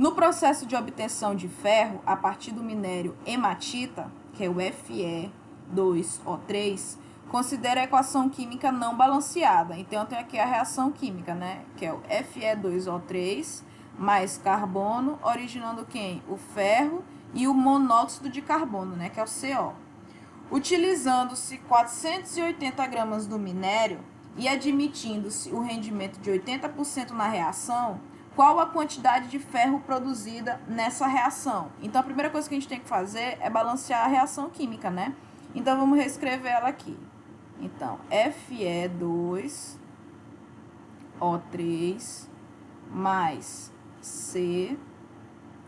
No processo de obtenção de ferro, a partir do minério hematita, que é o Fe2O3, considera a equação química não balanceada. Então, eu tenho aqui a reação química, né? Que é o Fe2O3 mais carbono, originando quem? O ferro e o monóxido de carbono, né? Que é o CO. Utilizando-se 480 gramas do minério e admitindo-se o rendimento de 80% na reação, qual a quantidade de ferro produzida nessa reação? Então, a primeira coisa que a gente tem que fazer é balancear a reação química, né? Então, vamos reescrever ela aqui. Então, Fe2O3 mais C,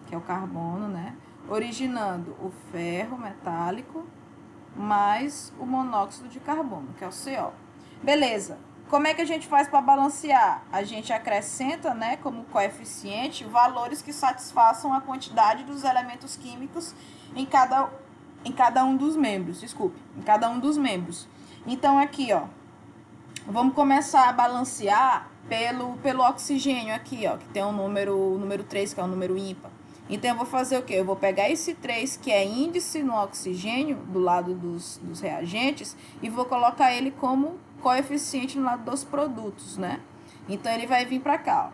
que é o carbono, né? Originando o ferro metálico mais o monóxido de carbono, que é o CO. Beleza. Como é que a gente faz para balancear? A gente acrescenta, né, como coeficiente, valores que satisfaçam a quantidade dos elementos químicos em cada um dos membros. Em cada um dos membros. Então, aqui, ó, vamos começar a balancear pelo oxigênio aqui, ó, que tem o número 3, que é o número ímpar. Então, eu vou fazer o quê? Eu vou pegar esse 3, que é índice no oxigênio, do lado dos reagentes, e vou colocar ele como coeficiente no lado dos produtos, né? Então, ele vai vir para cá, ó.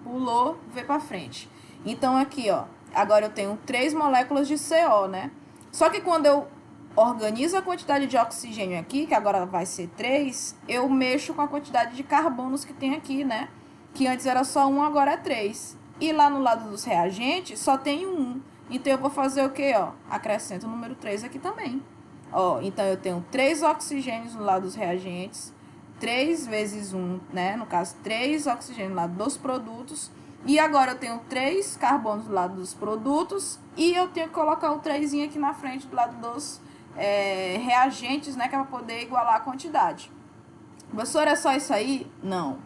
Pulou, veio para frente. Então, aqui, ó, agora eu tenho 3 moléculas de CO, né? Só que quando eu organizo a quantidade de oxigênio aqui, que agora vai ser 3, eu mexo com a quantidade de carbonos que tem aqui, né? Que antes era só 1, agora é 3. E lá no lado dos reagentes só tem 1. Então, eu vou fazer o quê, ó? Acrescento o número 3 aqui também. Ó, então, eu tenho 3 oxigênios no lado dos reagentes, 3 vezes 1, né? No caso, 3 oxigênios no lado dos produtos. E agora eu tenho 3 carbonos do lado dos produtos. E eu tenho que colocar o 3 aqui na frente do lado dos reagentes, né? Que é para poder igualar a quantidade. Professor, é só isso aí? Não.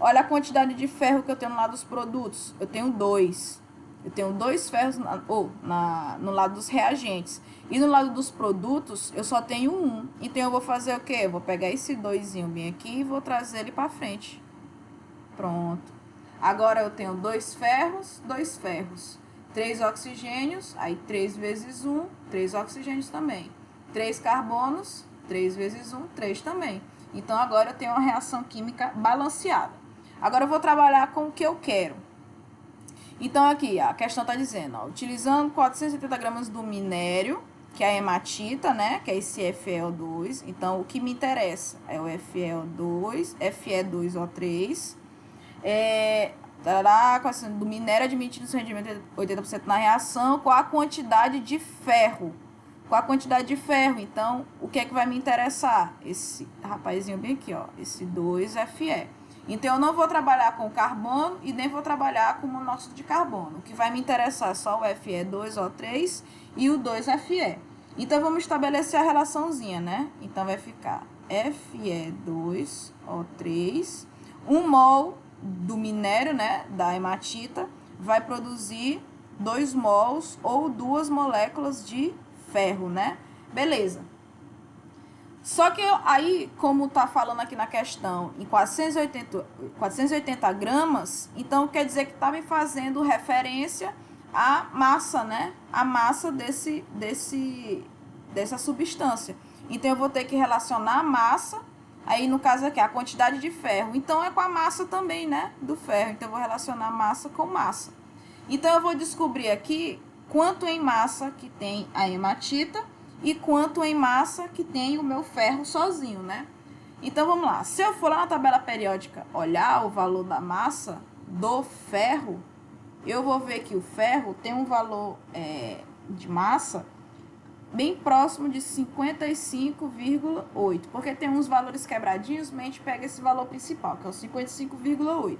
Olha a quantidade de ferro que eu tenho no lado dos produtos. Eu tenho 2. Eu tenho 2 ferros no lado dos reagentes. E no lado dos produtos, eu só tenho 1. Então, eu vou fazer o quê? Eu vou pegar esse 2 bem aqui e vou trazer ele para frente. Pronto. Agora, eu tenho 2 ferros, 2 ferros. 3 oxigênios, aí 3 vezes 1, 3 oxigênios também. 3 carbonos, 3 vezes 1, 3 também. Então, agora eu tenho uma reação química balanceada. Agora, eu vou trabalhar com o que eu quero. Então, aqui, a questão está dizendo, ó, utilizando 470 gramas do minério, que é a hematita, né? Que é esse FeO2. Então, o que me interessa é o FeO2, Fe2O3. Do minério admitindo seu rendimento de 80% na reação, com a quantidade de ferro. Com a quantidade de ferro. Então, o que é que vai me interessar? Esse rapazinho bem aqui, ó. Esse 2Fe. Então, eu não vou trabalhar com carbono e nem vou trabalhar com monóxido de carbono. O que vai me interessar é só o Fe2O3 e o 2Fe. Então, vamos estabelecer a relaçãozinha, né? Então, vai ficar Fe2O3, 1 mol do minério, né, da hematita, vai produzir 2 mols ou 2 moléculas de ferro, né? Beleza. Só que aí, como tá falando aqui na questão, em 480 gramas, então quer dizer que tá me fazendo referência à massa, né? A massa dessa substância. Então, eu vou ter que relacionar a massa, aí no caso aqui, a quantidade de ferro. Então, é com a massa também, né? Do ferro. Então, eu vou relacionar massa com massa. Então, eu vou descobrir aqui quanto em massa que tem a hematita e quanto em massa que tem o meu ferro sozinho, né? Então, vamos lá. Se eu for lá na tabela periódica olhar o valor da massa do ferro, eu vou ver que o ferro tem um valor de massa bem próximo de 55,8. Porque tem uns valores quebradinhos, mas a gente pega esse valor principal, que é o 55,8.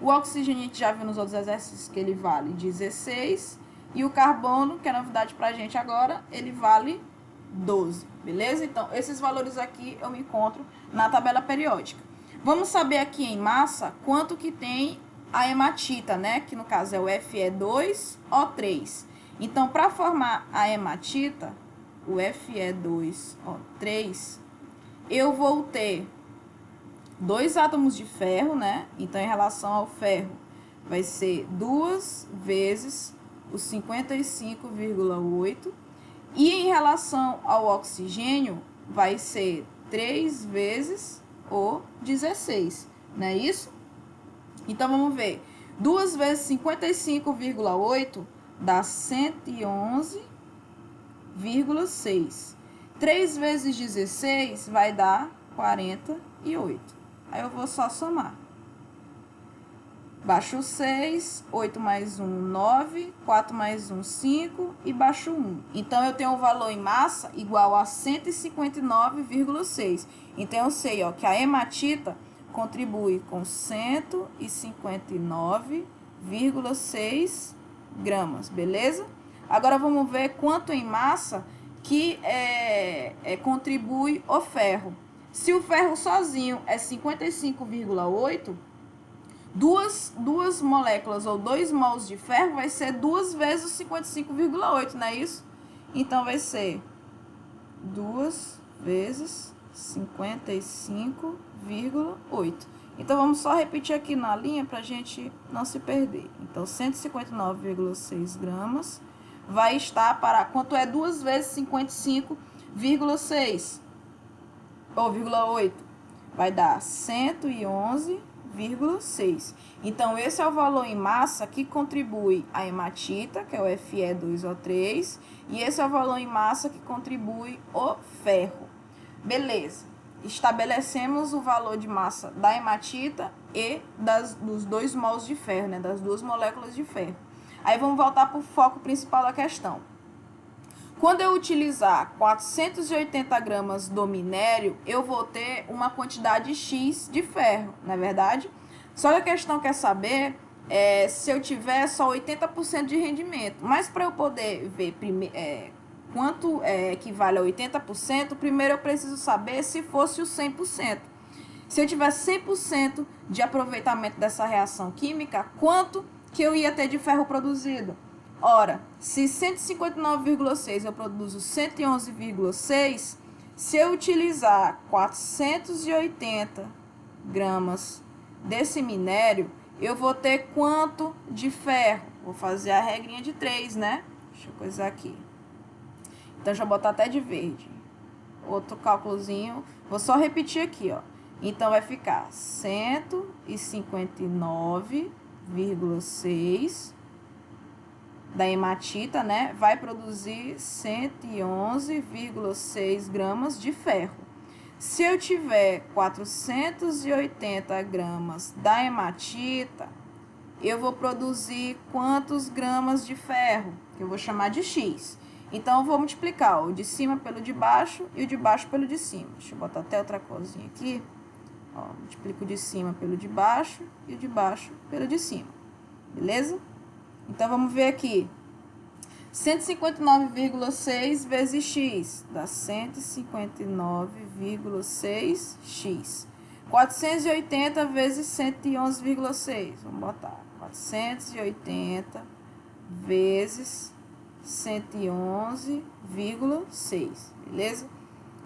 O oxigênio, a gente já viu nos outros exercícios que ele vale 16. E o carbono, que é novidade pra gente agora, ele vale 12, beleza? Então, esses valores aqui eu me encontro na tabela periódica. Vamos saber aqui em massa quanto que tem a hematita, né? Que no caso é o Fe2O3. Então, para formar a hematita, o Fe2O3, eu vou ter 2 átomos de ferro, né? Então, em relação ao ferro, vai ser 2 vezes o 55,8. E em relação ao oxigênio, vai ser 3 vezes o 16, não é isso? Então, vamos ver. 2 vezes 55,8 dá 111,6. 3 vezes 16 vai dar 48. Aí eu vou só somar. Baixo 6, 8 mais 1, 9, 4 mais 1, 5 e baixo 1. Então, eu tenho o valor em massa igual a 159,6. Então, eu sei, ó, que a hematita contribui com 159,6 gramas, beleza? Agora, vamos ver quanto em massa que contribui o ferro. Se o ferro sozinho é 55,8, duas moléculas ou 2 mols de ferro vai ser 2 vezes o 55,8, não é isso? Então, vai ser 2 vezes 55,8. Então, vamos só repetir aqui na linha para a gente não se perder. Então, 159,6 gramas vai estar para... Quanto é 2 vezes 55,6? Ou 0,8? Vai dar 111,6. Então, esse é o valor em massa que contribui a hematita, que é o Fe2O3, e esse é o valor em massa que contribui o ferro. Beleza. Estabelecemos o valor de massa da hematita e dos 2 mols de ferro, né? Das 2 moléculas de ferro. Aí, vamos voltar para o foco principal da questão. Quando eu utilizar 480 gramas do minério, eu vou ter uma quantidade X de ferro, não é verdade? Só que a questão quer saber se eu tiver só 80% de rendimento. Mas para eu poder ver quanto equivale a 80%, primeiro eu preciso saber se fosse o 100%. Se eu tiver 100% de aproveitamento dessa reação química, quanto que eu ia ter de ferro produzido? Ora, se 159,6 eu produzo 111,6, se eu utilizar 480 gramas desse minério, eu vou ter quanto de ferro? Vou fazer a regrinha de 3, né? Deixa eu coisar aqui. Então, já vou botar até de verde. Outro cálculozinho. Vou só repetir aqui, ó. Então, vai ficar 159,6 da hematita, né? Vai produzir 111,6 gramas de ferro. Se eu tiver 480 gramas da hematita, eu vou produzir quantos gramas de ferro? Que eu vou chamar de X. Então, eu vou multiplicar o de cima pelo de baixo e o de baixo pelo de cima. Deixa eu botar até outra corzinha aqui. Ó, multiplico o de cima pelo de baixo e o de baixo pelo de cima. Beleza? Então, vamos ver aqui. 159,6 vezes X dá 159,6X. 480 vezes 111,6. Vamos botar 480 vezes 111,6. Beleza?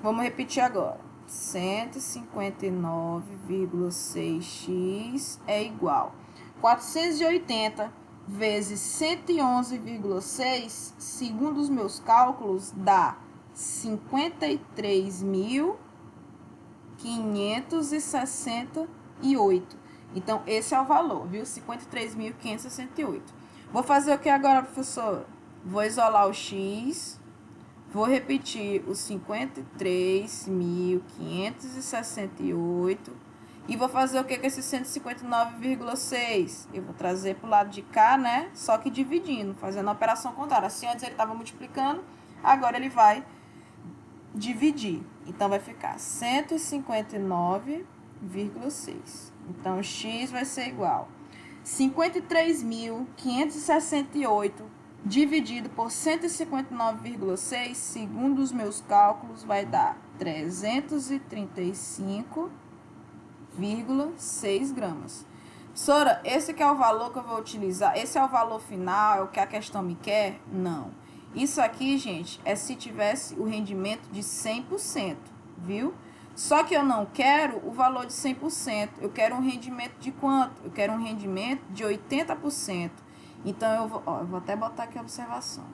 Vamos repetir agora. 159,6x é igual 480 vezes 111,6, segundo os meus cálculos, dá 53.568. Então, esse é o valor, viu? 53.568. Vou fazer o que agora, professor? Vou isolar o X, vou repetir os 53.568 e vou fazer o que com esse 159,6? Eu vou trazer para o lado de cá, né? Só que dividindo, fazendo a operação contrária. Assim, antes ele estava multiplicando, agora ele vai dividir. Então, vai ficar 159,6. Então, X vai ser igual 53.568 dividido por 159,6, segundo os meus cálculos, vai dar 335,6 gramas. Sora, esse que é o valor que eu vou utilizar, esse é o valor final, é o que a questão me quer? Não. Isso aqui, gente, é se tivesse o rendimento de 100%, viu? Só que eu não quero o valor de 100%. Eu quero um rendimento de quanto? Eu quero um rendimento de 80%. Então, eu vou até botar aqui a observação.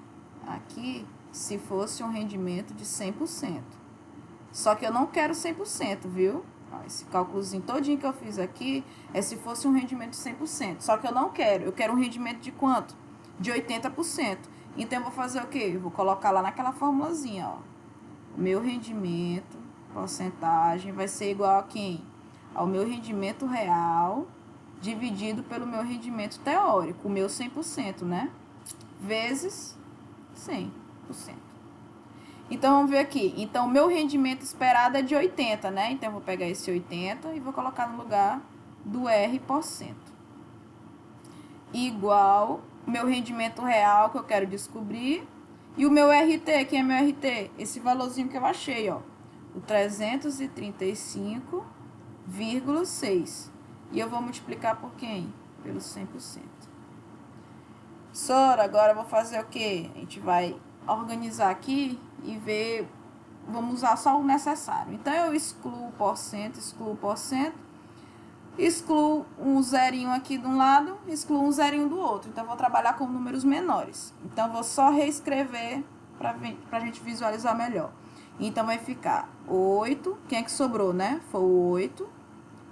Aqui, se fosse um rendimento de 100%. Só que eu não quero 100%, viu? Ó, esse cálculozinho todinho que eu fiz aqui é se fosse um rendimento de 100%. Só que eu não quero. Eu quero um rendimento de quanto? De 80%. Então, eu vou fazer o quê? Eu vou colocar lá naquela formulazinha, ó. O meu rendimento, porcentagem, vai ser igual a quem? Ao meu rendimento real, dividido pelo meu rendimento teórico, o meu 100%, né? Vezes 100%. Então, vamos ver aqui. Então, o meu rendimento esperado é de 80, né? Então, eu vou pegar esse 80 e vou colocar no lugar do R%. Igual meu rendimento real que eu quero descobrir. E o meu RT, quem é meu RT? Esse valorzinho que eu achei, ó. O 335,6. E eu vou multiplicar por quem? Pelo 100%. Sora, agora eu vou fazer o quê? A gente vai organizar aqui e ver, vamos usar só o necessário. Então, eu excluo o porcento, excluo um zerinho aqui de um lado, excluo um zerinho do outro. Então, eu vou trabalhar com números menores. Então, eu vou só reescrever para a gente visualizar melhor. Então, vai ficar 8, quem é que sobrou, né? Foi o 8,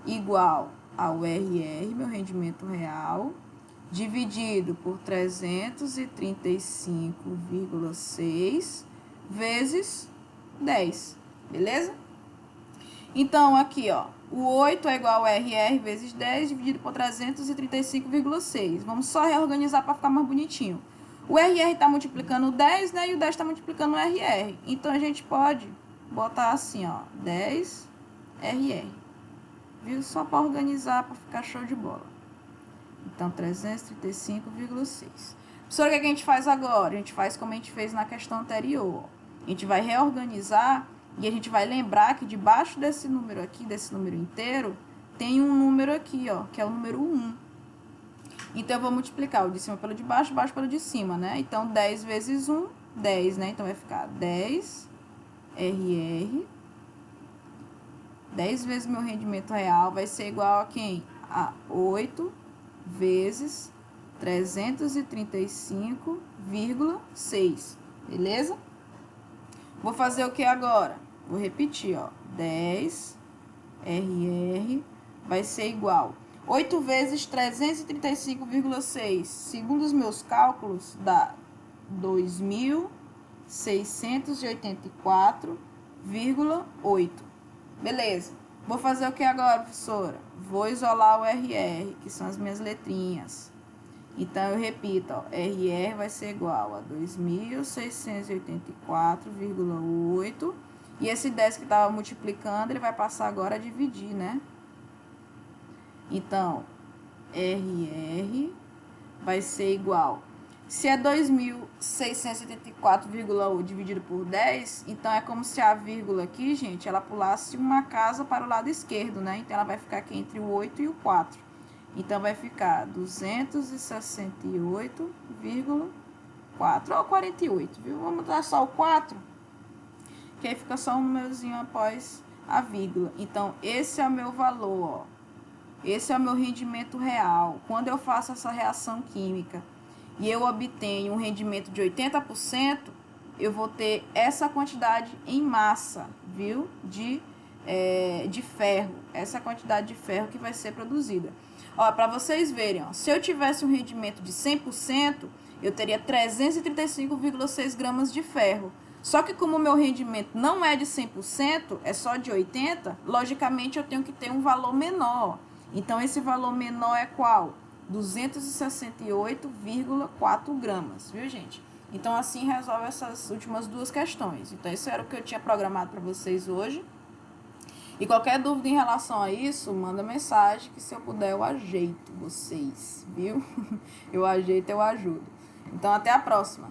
igual ao RR, meu rendimento real, dividido por 335,6 vezes 10, beleza? Então, aqui, ó, o 8 é igual ao RR vezes 10 dividido por 335,6. Vamos só reorganizar para ficar mais bonitinho. O RR está multiplicando o 10, né? E o 10 está multiplicando o RR. Então, a gente pode botar assim, ó, 10 RR. Viu? Só para organizar, para ficar show de bola. Então, 335,6. Professora, o que a gente faz agora? A gente faz como a gente fez na questão anterior. A gente vai reorganizar e a gente vai lembrar que debaixo desse número aqui, desse número inteiro, tem um número aqui, ó, que é o número 1. Então, eu vou multiplicar o de cima pelo de baixo, baixo pelo de cima, né? Então, 10 vezes 1, 10, né? Então, vai ficar 10 RR. 10 vezes meu rendimento real vai ser igual a quem? A 8 vezes 335,6, beleza? Vou fazer o que agora? Vou repetir, ó. 10 RR vai ser igual 8 vezes 335,6. Segundo os meus cálculos, dá 2.684,8. Beleza. Vou fazer o que agora, professora? Vou isolar o RR, que são as minhas letrinhas. Então, eu repito, ó, RR vai ser igual a 2.684,8. E esse 10 que estava multiplicando, ele vai passar agora a dividir, né? Então, RR vai ser igual. Se é 2.684,1 dividido por 10, então é como se a vírgula aqui, gente, ela pulasse uma casa para o lado esquerdo, né? Então, ela vai ficar aqui entre o 8 e o 4. Então, vai ficar 268,4 ou 48, viu? Vamos dar só o 4, que aí fica só um númerozinho após a vírgula. Então, esse é o meu valor, ó. Esse é o meu rendimento real. Quando eu faço essa reação química e eu obtenho um rendimento de 80%, eu vou ter essa quantidade em massa, viu? De ferro. Essa quantidade de ferro que vai ser produzida. Ó, para vocês verem, ó, se eu tivesse um rendimento de 100%, eu teria 335,6 gramas de ferro. Só que como o meu rendimento não é de 100%, é só de 80%, logicamente eu tenho que ter um valor menor. Então, esse valor menor é qual? 268,4 gramas, viu, gente? Então, assim resolve essas últimas duas questões. Então, isso era o que eu tinha programado para vocês hoje. E qualquer dúvida em relação a isso, manda mensagem, que se eu puder eu ajeito vocês, viu? Eu ajeito, eu ajudo. Então, até a próxima.